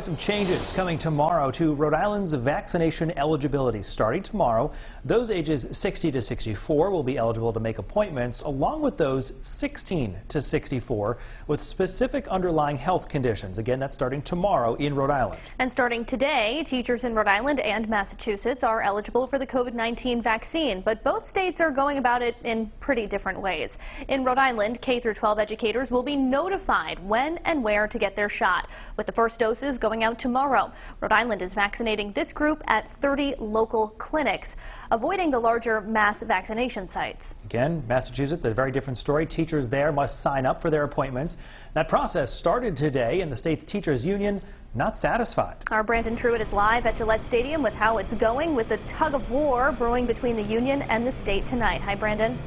Some changes coming tomorrow to Rhode Island's vaccination eligibility. Starting tomorrow, those ages 60 to 64 will be eligible to make appointments, along with those 16 to 64 with specific underlying health conditions. Again, that's starting tomorrow in Rhode Island. And starting today, teachers in Rhode Island and Massachusetts are eligible for the COVID-19 vaccine, but both states are going about it in pretty different ways. In Rhode Island, K-12 educators will be notified when and where to get their shot, with the first doses going out tomorrow. Rhode Island is vaccinating this group at 30 local clinics, avoiding the larger mass vaccination sites. Again, Massachusetts, a very different story. Teachers there must sign up for their appointments. That process started today, and the state's teachers union not satisfied. Our Brandon Truitt is live at Gillette Stadium with how it's going with the tug of war brewing between the union and the state tonight. Hi, Brandon.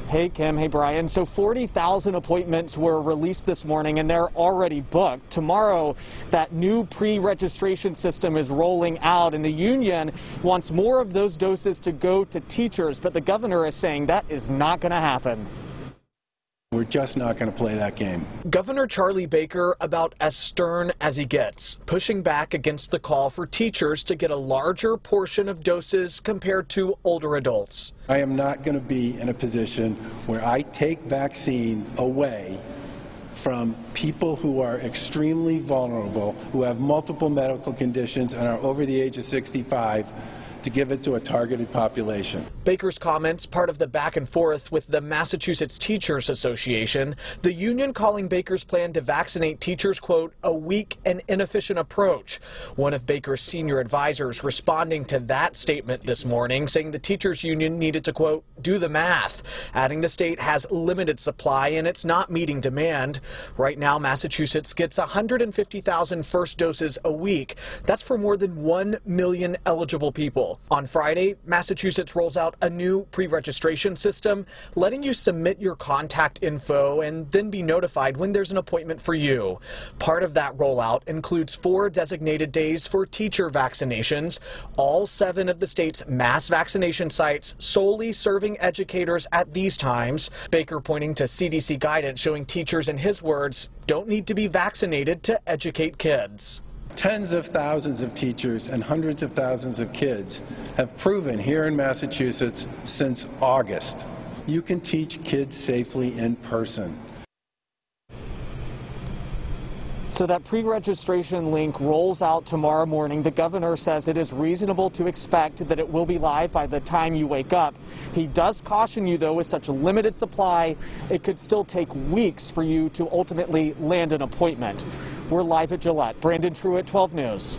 Hey, Kim. Hey, Brian. So 40,000 appointments were released this morning, and they're already booked. Tomorrow, that new pre-registration system is rolling out, and the union wants more of those doses to go to teachers, but the governor is saying that is not going to happen. We're just not going to play that game. Governor Charlie Baker about as stern as he gets, pushing back against the call for teachers to get a larger portion of doses compared to older adults. I am not going to be in a position where I take vaccine away from people who are extremely vulnerable, who have multiple medical conditions and are over the age of 65, to give it to a targeted population. Baker's comments part of the back and forth with the Massachusetts Teachers Association, the union calling Baker's plan to vaccinate teachers, quote, a weak and inefficient approach. One of Baker's senior advisors responding to that statement this morning, saying the teachers union needed to, quote, do the math, adding the state has limited supply and it's not meeting demand. Right now, Massachusetts gets 150,000 first doses a week. That's for more than 1 million eligible people. On Friday, Massachusetts rolls out a new pre-registration system, letting you submit your contact info and then be notified when there's an appointment for you. Part of that rollout includes 4 designated days for teacher vaccinations. All 7 of the state's mass vaccination sites solely serving educators at these times. Baker pointing to CDC guidance showing teachers, in his words, don't need to be vaccinated to educate kids. Tens of thousands of teachers and hundreds of thousands of kids have proven here in Massachusetts since August, you can teach kids safely in person. So that pre-registration link rolls out tomorrow morning. The governor says it is reasonable to expect that it will be live by the time you wake up. He does caution you, though, with such a limited supply, it could still take weeks for you to ultimately land an appointment. We're live at Gillette. Brandon Truitt, 12 News.